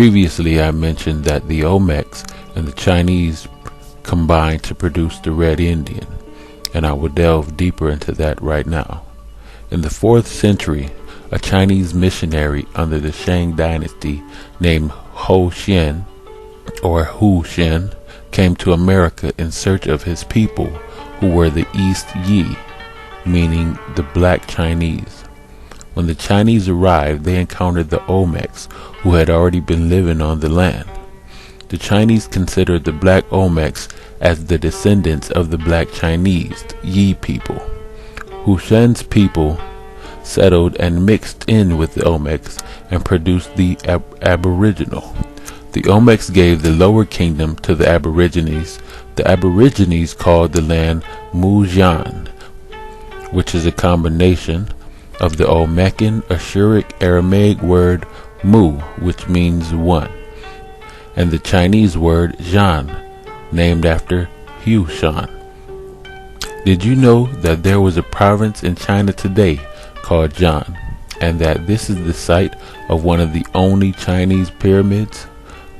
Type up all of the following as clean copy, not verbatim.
Previously, I mentioned that the Olmecs and the Chinese combined to produce the Red Indian, and I will delve deeper into that right now. In the 4th century, a Chinese missionary under the Shang dynasty named Hu Shen came to America in search of his people, who were the East Yi, meaning the Black Chinese. When the Chinese arrived, they encountered the Olmecs, who had already been living on the land. The Chinese considered the Black Olmecs as the descendants of the Black Chinese, Yi people. Hu Shen's people settled and mixed in with the Olmecs and produced the Aboriginal. The Olmecs gave the lower kingdom to the Aborigines. The Aborigines called the land Mujan, which is a combination of the Olmecan Ashuric Aramaic word Mu, which means one, and the Chinese word Zhan, named after Hu Shan. Did you know that there was a province in China today called Zhan, and that this is the site of one of the only Chinese pyramids?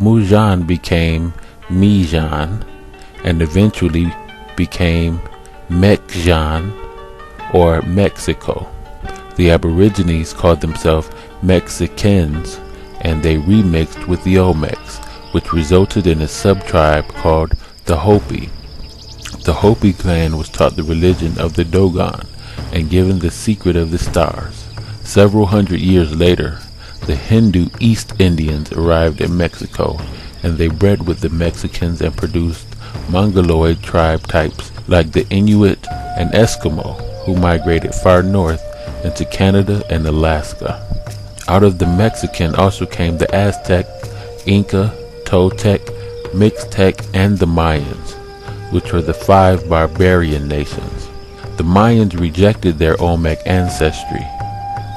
Muzhan became Mizhan and eventually became Mekzhan, or Mexico. The Aborigines called themselves Mexicans, and they remixed with the Olmecs, which resulted in a sub-tribe called the Hopi. The Hopi clan was taught the religion of the Dogon and given the secret of the stars. Several hundred years later, the Hindu East Indians arrived in Mexico, and they bred with the Mexicans and produced Mongoloid tribe types like the Inuit and Eskimo, who migrated far north into Canada and Alaska. Out of the Mexican also came the Aztec, Inca, Toltec, Mixtec, and the Mayans, which were the 5 barbarian nations. The Mayans rejected their Olmec ancestry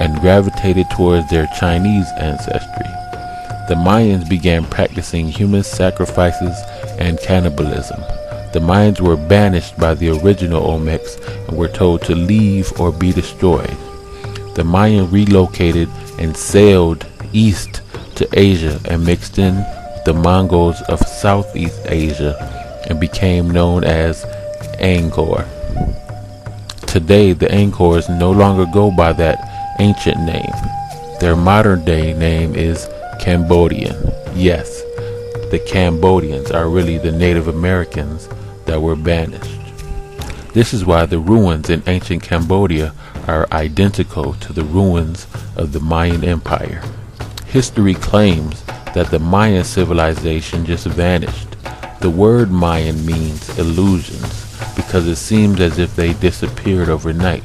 and gravitated towards their Chinese ancestry. The Mayans began practicing human sacrifices and cannibalism. The Mayans were banished by the original Olmecs and were told to leave or be destroyed. The Mayan relocated and sailed east to Asia and mixed in with the Mongols of Southeast Asia and became known as Angkor. Today, the Angkors no longer go by that ancient name. Their modern day name is Cambodian. Yes, the Cambodians are really the Native Americans that were banished. This is why the ruins in ancient Cambodia are identical to the ruins of the Mayan Empire. History claims that the Mayan civilization just vanished. The word Mayan means illusions because it seems as if they disappeared overnight.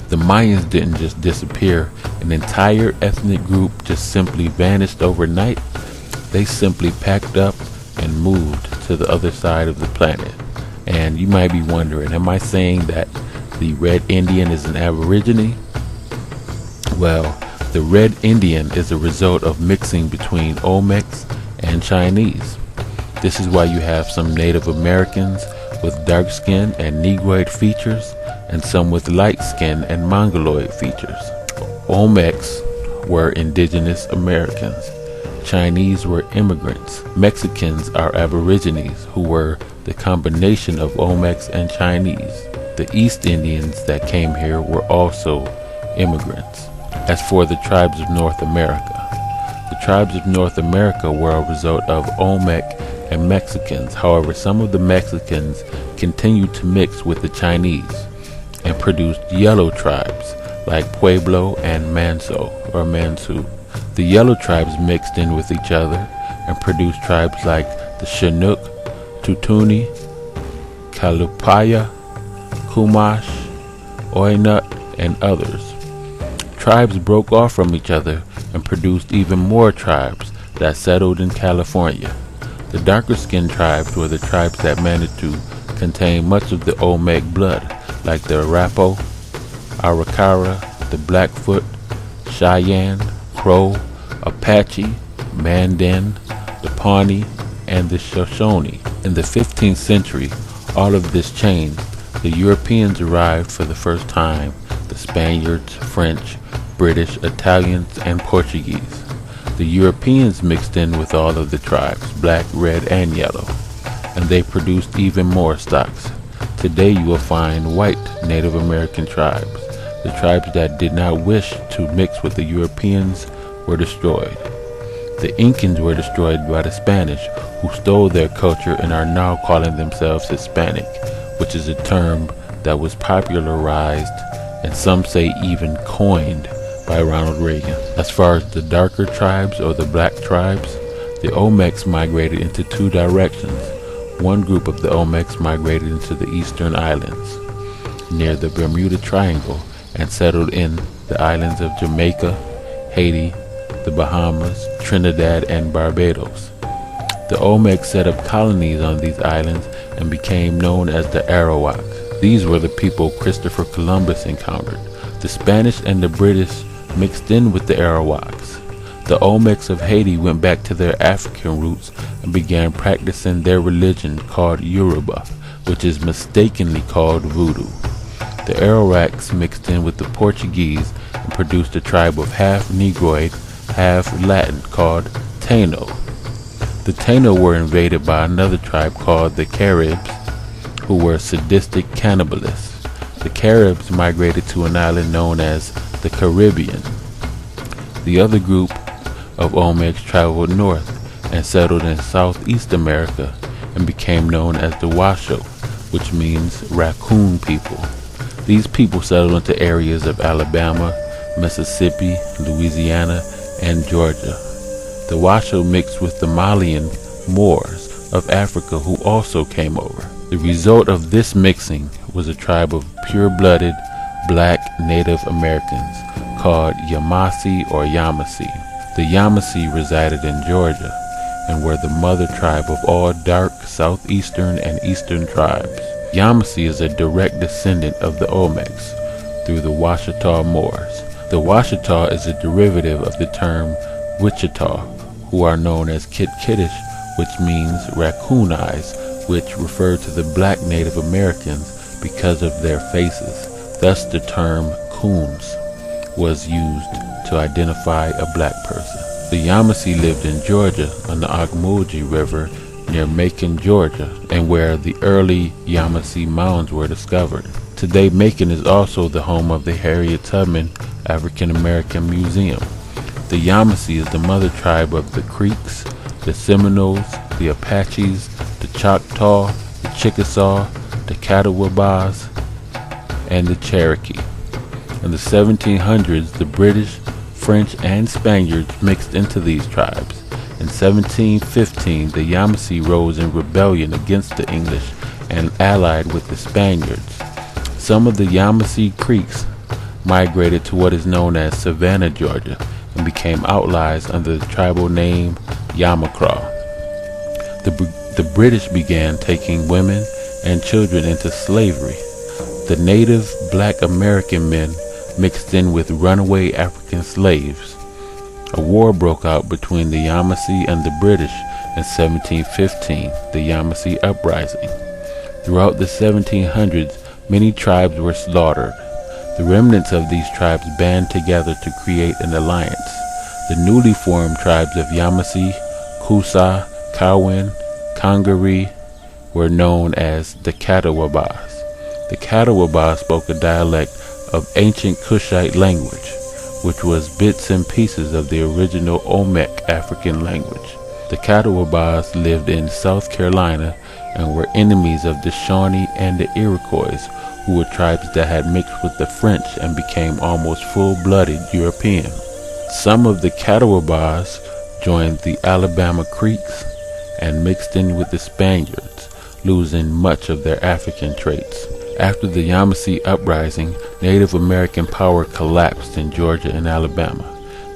The Mayans didn't just disappear. An entire ethnic group just simply vanished overnight. They simply packed up and moved to the other side of the planet. And you might be wondering, am I saying that the Red Indian is an Aborigine? Well, the Red Indian is a result of mixing between Olmecs and Chinese. This is why you have some Native Americans with dark skin and Negroid features, and some with light skin and Mongoloid features. Olmecs were indigenous Americans. Chinese were immigrants. Mexicans are Aborigines, who were the combination of Olmecs and Chinese. The East Indians that came here were also immigrants. As for the tribes of North America, the tribes of North America were a result of Olmec and Mexicans. However, some of the Mexicans continued to mix with the Chinese and produced yellow tribes like Pueblo and Mansu. The yellow tribes mixed in with each other and produced tribes like the Chinook, Tutuni, Kalupaya, Chumash, Oinut, and others. Tribes broke off from each other and produced even more tribes that settled in California. The darker skinned tribes were the tribes that managed to contain much of the Olmec blood, like the Arapaho, Arikara, the Blackfoot, Cheyenne, Crow, Apache, Mandan, the Pawnee, and the Shoshone. In the 15th century, all of this changed. The Europeans arrived for the first time, the Spaniards, French, British, Italians, and Portuguese. The The Europeans mixed in with all of the tribes, black, red, and yellow, and they produced even more stocks. Today you will find white Native American tribes. The tribes that did not wish to mix with the Europeans were destroyed. The Incans were destroyed by the Spanish, who stole their culture and are now calling themselves Hispanic, which is a term that was popularized and some say even coined by Ronald Reagan. As far as the darker tribes or the black tribes, the Olmecs migrated into two directions. One group of the Olmecs migrated into the eastern islands near the Bermuda Triangle and settled in the islands of Jamaica, Haiti, the Bahamas, Trinidad, and Barbados. The Olmecs set up colonies on these islands and became known as the Arawaks. These were the people Christopher Columbus encountered. The Spanish and the British mixed in with the Arawaks. The Olmecs of Haiti went back to their African roots and began practicing their religion called Yoruba, which is mistakenly called Voodoo. The Arawaks mixed in with the Portuguese and produced a tribe of half Negroid, half Latin called Taino. The Taino were invaded by another tribe called the Caribs, who were sadistic cannibalists. The Caribs migrated to an island known as the Caribbean. The other group of Olmecs traveled north and settled in Southeast America and became known as the Washo, which means raccoon people. These people settled into areas of Alabama, Mississippi, Louisiana, and Georgia. The Washo mixed with the Malian Moors of Africa, who also came over. The result of this mixing was a tribe of pure-blooded black Native Americans called Yamasee or Yamasee. The Yamasee resided in Georgia and were the mother tribe of all dark southeastern and eastern tribes. Yamasee is a direct descendant of the Olmecs through the Washita Moors. The Washita is a derivative of the term Wichita, who are known as Kitkitish, which means raccoon eyes, which refer to the black Native Americans because of their faces. Thus the term coons was used to identify a black person. The Yamasee lived in Georgia on the Ocmulgee River near Macon, Georgia, and where the early Yamasee mounds were discovered. Today, Macon is also the home of the Harriet Tubman African American Museum. The Yamasee is the mother tribe of the Creeks, the Seminoles, the Apaches, the Choctaw, the Chickasaw, the Catawbas, and the Cherokee. In the 1700s, the British, French, and Spaniards mixed into these tribes. In 1715, the Yamasee rose in rebellion against the English and allied with the Spaniards. Some of the Yamasee Creeks migrated to what is known as Savannah, Georgia, and became outlaws under the tribal name Yamacraw. The British began taking women and children into slavery. The native black American men mixed in with runaway African slaves. A war broke out between the Yamasee and the British in 1715, the Yamasee Uprising. Throughout the 1700s, many tribes were slaughtered. The remnants of these tribes band together to create an alliance. The newly formed tribes of Yamasee, Coosa, Cowan, Congaree were known as the Catawbas. The Catawbas spoke a dialect of ancient Kushite language, which was bits and pieces of the original Olmec African language. The Catawbas lived in South Carolina and were enemies of the Shawnee and the Iroquois, who were tribes that had mixed with the French and became almost full-blooded European. Some of the Catawbas joined the Alabama Creeks and mixed in with the Spaniards, losing much of their African traits. After the Yamasee Uprising, Native American power collapsed in Georgia and Alabama.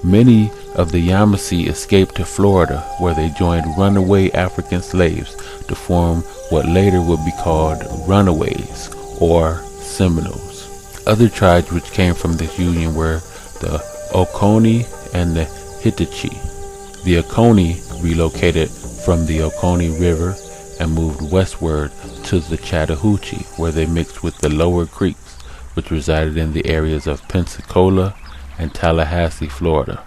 Many of the Yamasee escaped to Florida, where they joined runaway African slaves to form what later would be called runaways or Seminoles. Other tribes which came from this union were the Oconee and the Hittite. The Oconee relocated from the Oconee River and moved westward to the Chattahoochee, where they mixed with the Lower Creeks, which resided in the areas of Pensacola and Tallahassee, Florida.